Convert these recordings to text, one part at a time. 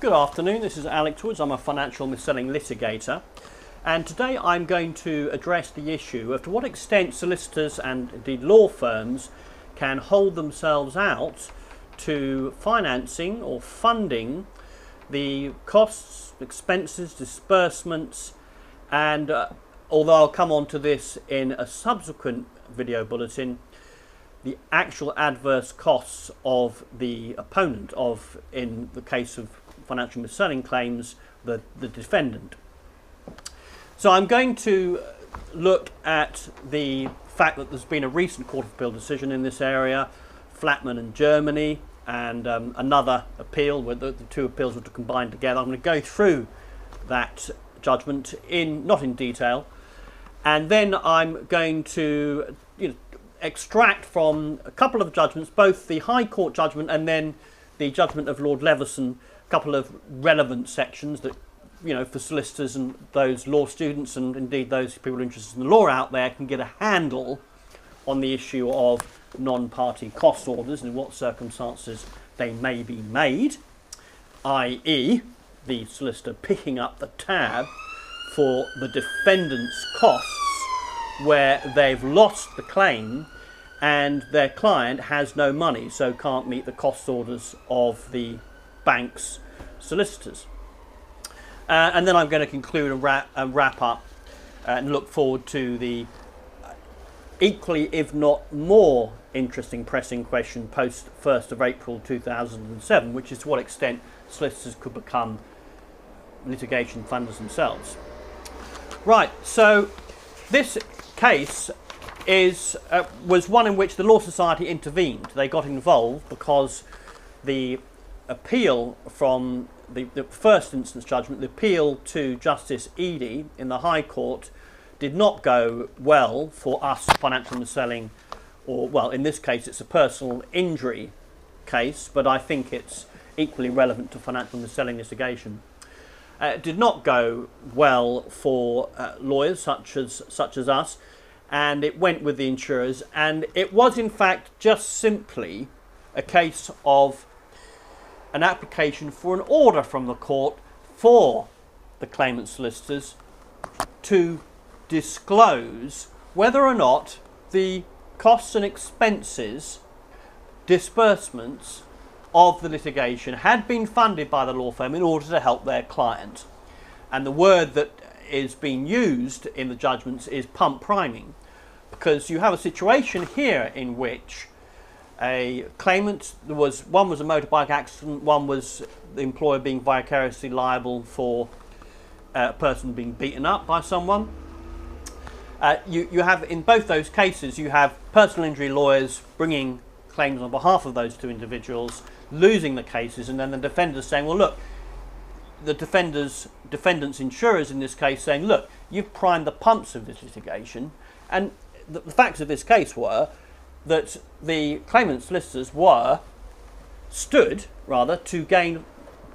Good afternoon, this is Alex Woods. I'm a financial mis-selling litigator, and today I'm going to address the issue of to what extent solicitors and indeed law firms can hold themselves out to financing or funding the costs, expenses, disbursements, and although I'll come on to this in a subsequent video bulletin, the actual adverse costs of the opponent of, in the case of financial mis-selling claims, the defendant. So I'm going to look at the fact that there's been a recent Court of Appeal decision in this area, Flatman in Germany, and another appeal where the two appeals were to combine together. I'm going to go through that judgment not in detail, and then I'm going to extract from a couple of judgments, both the High Court judgment and then the judgment of Lord Leveson, a couple of relevant sections that, for solicitors and those law students and indeed those people interested in the law out there can get a handle on the issue of non-party cost orders and in what circumstances they may be made, i.e. the solicitor picking up the tab for the defendant's costs where they've lost the claim and their client has no money, so can't meet the cost orders of the bank's solicitors. And then I'm going to conclude and wrap up and look forward to the equally, if not more, interesting pressing question post 1st of April 2007, which is to what extent solicitors could become litigation funders themselves. Right, so this case was one in which the Law Society intervened. They got involved because the appeal from the first instance judgment, the appeal to Justice Eadie in the High Court, did not go well for us financial mis-selling, or, well, in this case it's a personal injury case, but I think it's equally relevant to financial mis-selling litigation. It did not go well for lawyers such as us, and it went with the insurers, and it was in fact just simply a case of an application for an order from the court for the claimant solicitors to disclose whether or not the costs and expenses, disbursements of the litigation had been funded by the law firm in order to help their client. And the word that is being used in the judgments is pump priming, because you have a situation here in which a claimant, one was a motorbike accident, one was the employer being vicariously liable for a person being beaten up by someone. You have, in both those cases, you have personal injury lawyers bringing claims on behalf of those two individuals, losing the cases, and then the defenders saying, well, look, the defendants' insurers in this case saying, look, you've primed the pumps of this litigation. And the facts of this case were that the claimant solicitors stood to gain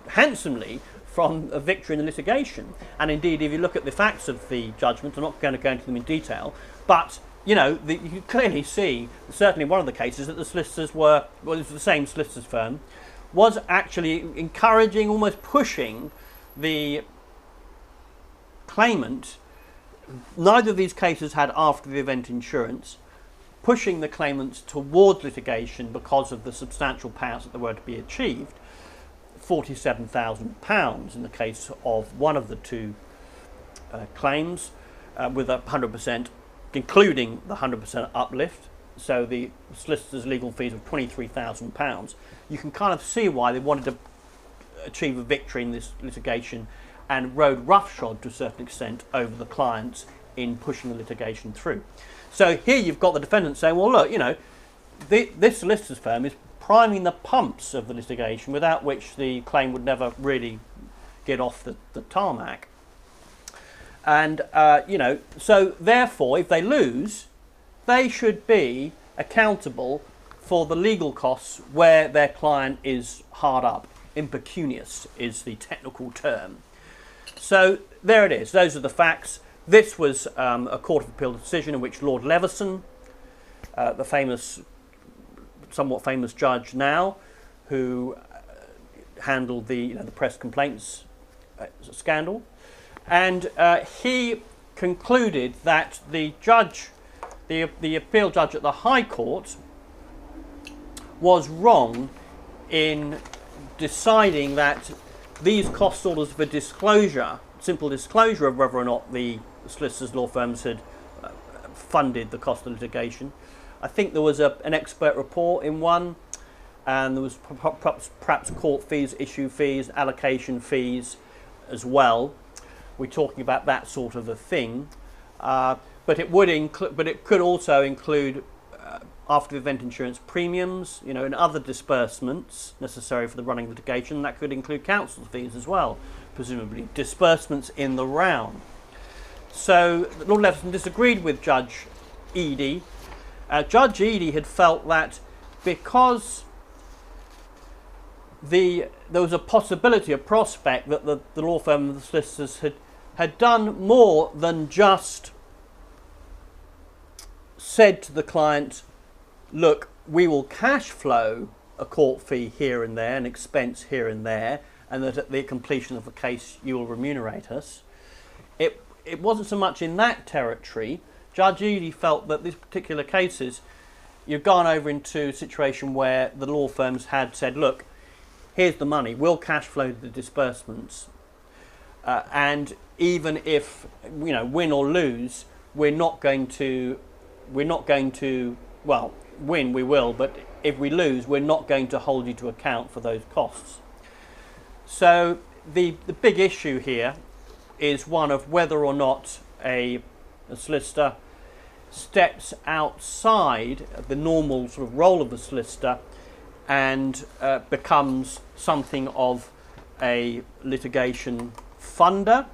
handsomely from a victory in the litigation. And indeed, if you look at the facts of the judgment, I'm not going to go into them in detail, but you can clearly see, certainly in one of the cases, that the solicitors it was the same solicitors firm, was actually encouraging, almost pushing the claimant. Neither of these cases had after the event insurance, pushing the claimants towards litigation because of the substantial payouts that were to be achieved. £47,000 in the case of one of the two claims, with 100%, including the 100% uplift. So the solicitor's legal fees of £23,000. You can kind of see why they wanted to achieve a victory in this litigation and rode roughshod to a certain extent over the clients in pushing the litigation through. So here you've got the defendant saying, well, look, this solicitor's firm is priming the pumps of the litigation, without which the claim would never really get off the tarmac. And, so therefore, if they lose, they should be accountable for the legal costs where their client is hard up. Impecunious is the technical term. So there it is. Those are the facts. This was a Court of Appeal decision in which Lord Leveson, the somewhat famous judge now, who handled the the press complaints scandal, and he concluded that the appeal judge at the High Court was wrong in deciding that these cost orders for disclosure, simple disclosure of whether or not the solicitors' law firms had funded the cost of litigation. I think there was an expert report in one, and there was perhaps court fees, issue fees, allocation fees as well. We're talking about that sort of a thing, but it would include, but it could also include after the event insurance premiums, and other disbursements necessary for the running of litigation. That could include counsel fees as well, presumably disbursements in the round. So Lord Leveson disagreed with Judge Eadie. Judge Eadie had felt that because there was a possibility, a prospect that the law firm and the solicitors had done more than just said to the client, look, we will cash flow a court fee here and there, an expense here and there, and that at the completion of the case you will remunerate us. It wasn't so much in that territory. Judge Eadie felt that these particular cases, you've gone over into a situation where the law firms had said, look, here's the money, we'll cash flow the disbursements, and even if win or lose, we're not going to well, win we will, but if we lose, we're not going to hold you to account for those costs. So the big issue here is one of whether or not a solicitor steps outside the normal sort of role of the solicitor and becomes something of a litigation funder,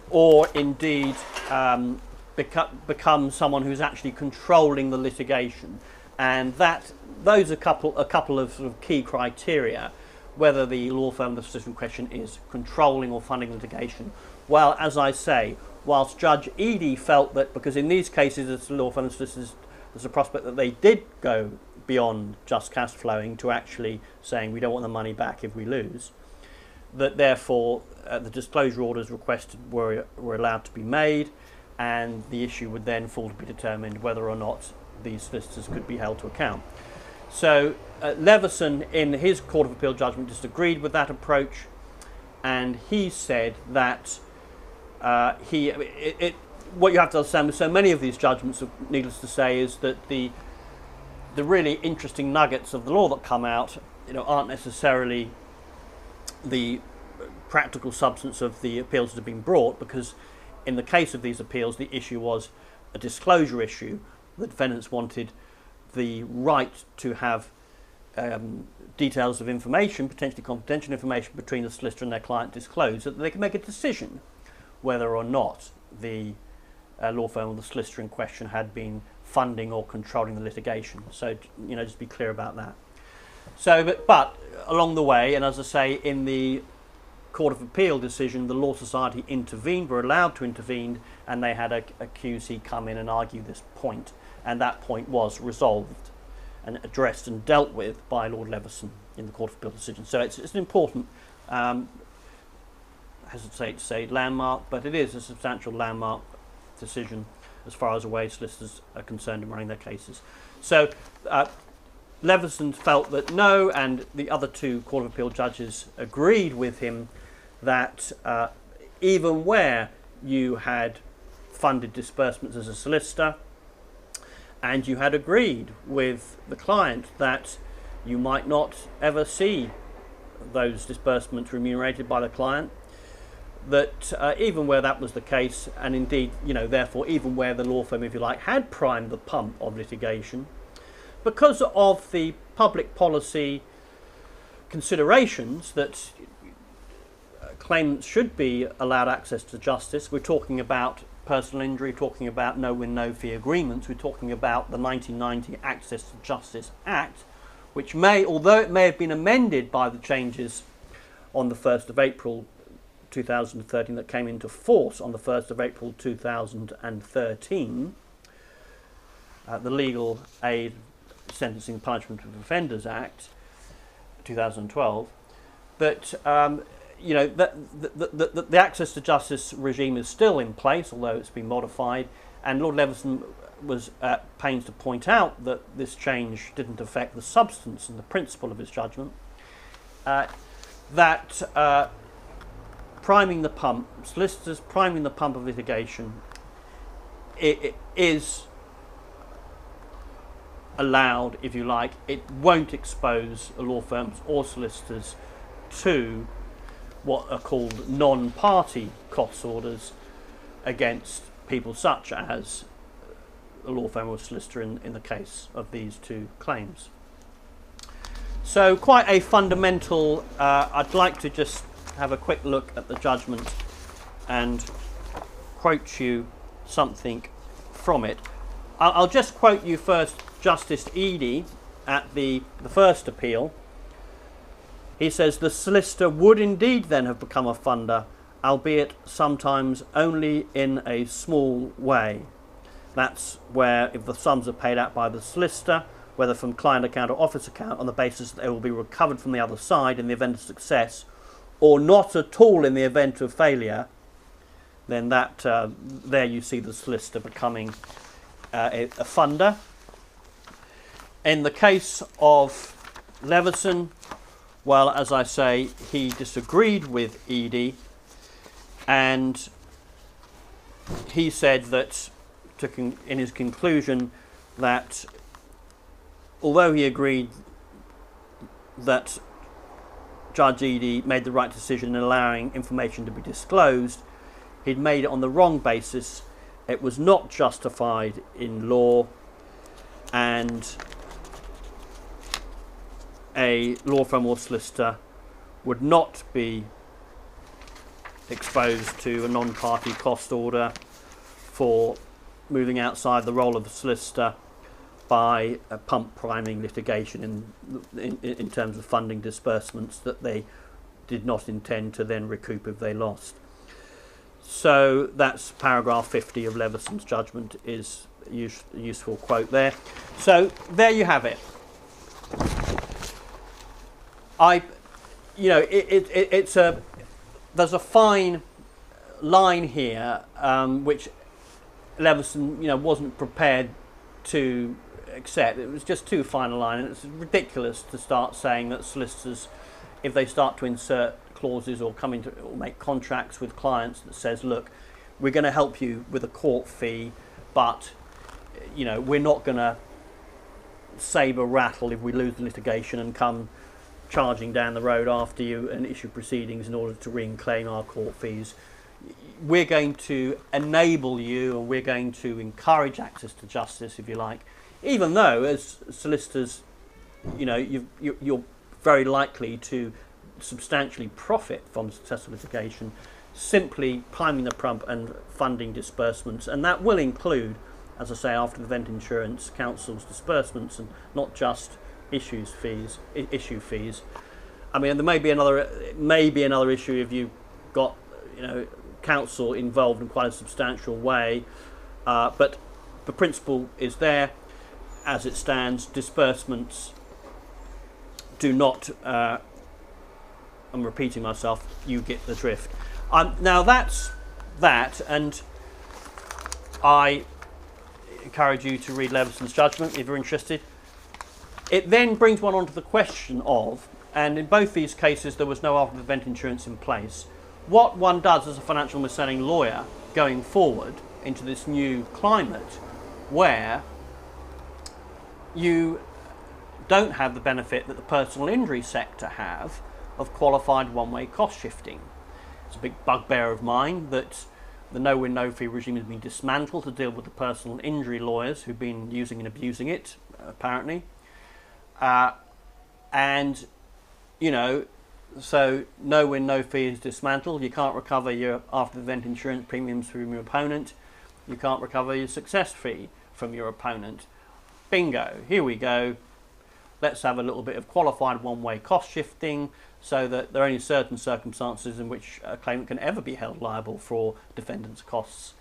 or indeed becomes someone who's actually controlling the litigation. And those are a couple of sort of key criteria, whether the law firm, the solicitor in question, is controlling or funding litigation. Well, as I say, whilst Judge Eadie felt that because in these cases as law firm and solicitors there's a prospect that they did go beyond just cash flowing to actually saying we don't want the money back if we lose, that therefore the disclosure orders requested were allowed to be made, and the issue would then fall to be determined whether or not these solicitors could be held to account. So Leveson, in his Court of Appeal judgment, disagreed with that approach, and he said that what you have to understand with so many of these judgments, needless to say, is that the really interesting nuggets of the law that come out, aren't necessarily the practical substance of the appeals that have been brought, because in the case of these appeals, the issue was a disclosure issue. The defendants wanted the right to have details of information, potentially confidential information, between the solicitor and their client disclosed, so that they can make a decision whether or not the law firm or the solicitor in question had been funding or controlling the litigation. So, just be clear about that. So, but along the way, and as I say, in the Court of Appeal decision, the Law Society intervened, were allowed to intervene, and they had a QC come in and argue this point, and that point was resolved and addressed and dealt with by Lord Leveson in the Court of Appeal decision. So it's an important, I hesitate to say landmark, but it is a substantial landmark decision as far as the way solicitors are concerned in running their cases. So Leveson felt that no, and the other two Court of Appeal judges agreed with him that even where you had funded disbursements as a solicitor and you had agreed with the client that you might not ever see those disbursements remunerated by the client, that even where that was the case, and indeed, therefore, even where the law firm, if you like, had primed the pump of litigation, because of the public policy considerations that claimants should be allowed access to justice. We're talking about personal injury, talking about no-win, no-fee agreements. We're talking about the 1990 Access to Justice Act, which although it may have been amended by the changes on the 1st of April 2013 that came into force on the 1st of April 2013, the Legal Aid Sentencing Punishment of Offenders Act 2012, that you know, the access to justice regime is still in place, although it's been modified. And Lord Leveson was at pains to point out that this change didn't affect the substance and the principle of his judgment. That priming the pump, solicitors priming the pump of litigation, it is allowed, if you like. It won't expose law firms or solicitors to what are called non-party costs orders against people such as a law firm or solicitor in the case of these two claims. So quite a fundamental, I'd like to just have a quick look at the judgment and quote you something from it. I'll just quote you first Justice Eadie at the first appeal. He says, the solicitor would indeed then have become a funder, albeit sometimes only in a small way. That's where, if the sums are paid out by the solicitor, whether from client account or office account, on the basis that they will be recovered from the other side in the event of success, or not at all in the event of failure, then that there you see the solicitor becoming a funder. In the case of Leveson, well, as I say, he disagreed with Eadie, and he said that, in his conclusion, that although he agreed that Judge Eadie made the right decision in allowing information to be disclosed, he'd made it on the wrong basis. It was not justified in law, and a law firm or solicitor would not be exposed to a non-party cost order for moving outside the role of the solicitor by pump priming litigation in terms of funding disbursements that they did not intend to then recoup if they lost. So that's paragraph 50 of Leveson's judgment, is a useful quote there. So there you have it. There's a fine line here which Leveson, wasn't prepared to accept. It was just too fine a line, and it's ridiculous to start saying that solicitors, if they start to insert clauses or or make contracts with clients that says, look, we're going to help you with a court fee, but we're not going to sabre rattle if we lose the litigation and come charging down the road after you and issue proceedings in order to reclaim our court fees. We're going to enable you, and we're going to encourage access to justice, if you like, even though as solicitors, you're very likely to substantially profit from successful litigation, simply priming the pump and funding disbursements, and that will include, as I say, after the event insurance, counsel's disbursements, and not just issue fees. I mean, there may be another issue if you got counsel involved in quite a substantial way, but the principle is there as it stands. Disbursements do not. I'm repeating myself. You get the drift. Now that's that, and I encourage you to read Leveson's judgment if you're interested. It then brings one on to the question of, and in both these cases there was no after event insurance in place, what one does as a financial mis-selling lawyer going forward into this new climate where you don't have the benefit that the personal injury sector have of qualified one-way cost shifting. It's a big bugbear of mine that the no-win, no-fee regime has been dismantled to deal with the personal injury lawyers who've been using and abusing it, apparently. So no-win, no-fee is dismantled. You can't recover your after-event insurance premiums from your opponent. You can't recover your success fee from your opponent. Bingo, here we go. Let's have a little bit of qualified one-way cost shifting so that there are only certain circumstances in which a claimant can ever be held liable for defendant's costs.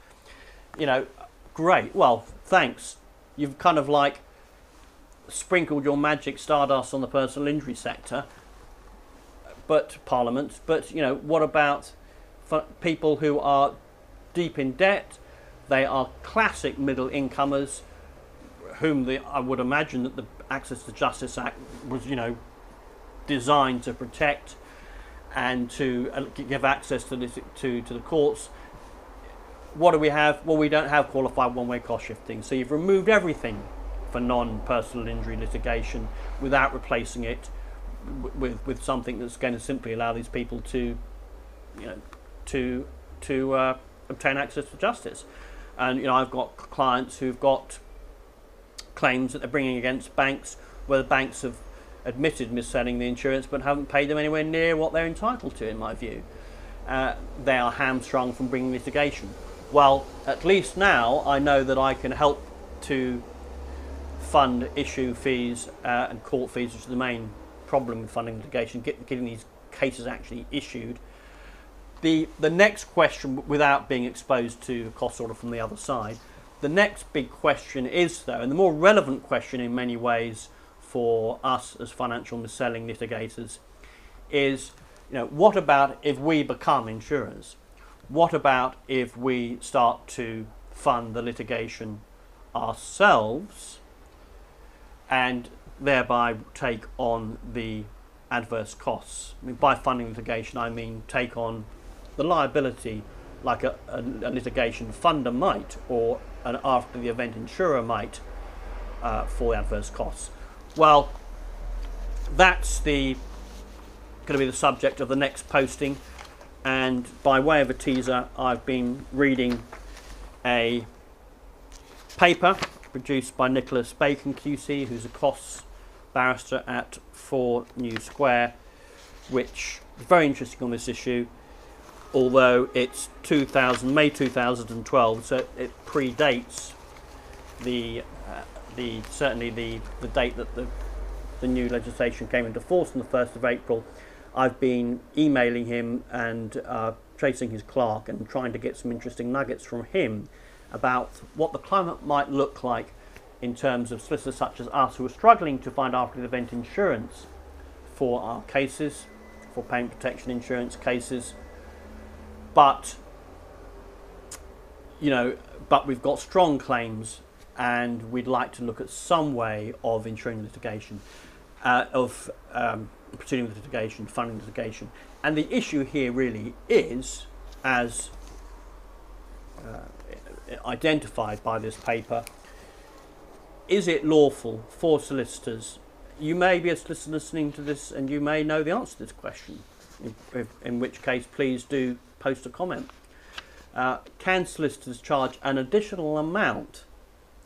Great. Well, thanks. You've kind of like sprinkled your magic stardust on the personal injury sector. but parliaments. But what about for people who are deep in debt? They are classic middle incomers, whom I would imagine that the Access to Justice Act was, designed to protect and to give access to the courts. What do we have? Well, we don't have qualified one-way cost shifting. So you've removed everything for non-personal injury litigation without replacing it with something that's going to simply allow these people to obtain access to justice. And I've got clients who've got claims that they're bringing against banks where the banks have admitted mis-selling the insurance but haven't paid them anywhere near what they're entitled to, in my view. They are hamstrung from bringing litigation. Well, at least now I know that I can help to fund issue fees and court fees, which is the main problem with funding litigation, getting these cases actually issued. The next question, without being exposed to a cost order from the other side, the next big question is, though, and the more relevant question in many ways for us as financial mis-selling litigators, is, what about if we become insurers? What about if we start to fund the litigation ourselves and thereby take on the adverse costs? I mean, by funding litigation, I mean take on the liability like a litigation funder might, or an after the event insurer might, for the adverse costs. Well, that's going to be the subject of the next posting, and by way of a teaser, I've been reading a paper produced by Nicholas Bacon QC, who's a costs barrister at 4 New Square, which is very interesting on this issue, although it's May 2012, so it predates certainly the date that the new legislation came into force on the 1st of April. I've been emailing him and tracing his clerk and trying to get some interesting nuggets from him about what the climate might look like in terms of solicitors such as us who are struggling to find after the event insurance for our cases, for payment protection insurance cases, but we've got strong claims and we'd like to look at some way of ensuring litigation, proceeding with litigation, funding litigation. And the issue here really is, as identified by this paper, is it lawful for solicitors? You may be a solicitor listening to this and you may know the answer to this question, in which case please do post a comment. Can solicitors charge an additional amount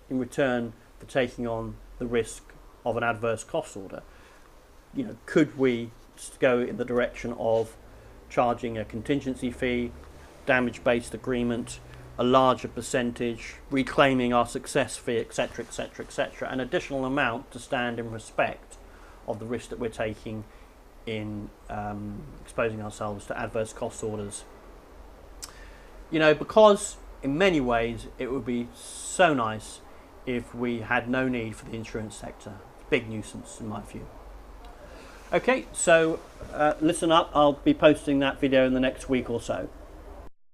in return for taking on the risk of an adverse cost order? Could we go in the direction of charging a contingency fee, damage-based agreement, a larger percentage, reclaiming our success fee, etc., etc., etc., an additional amount to stand in respect of the risk that we're taking in exposing ourselves to adverse cost orders? Because in many ways it would be so nice if we had no need for the insurance sector. Big nuisance in my view. Okay, so listen up, I'll be posting that video in the next week or so.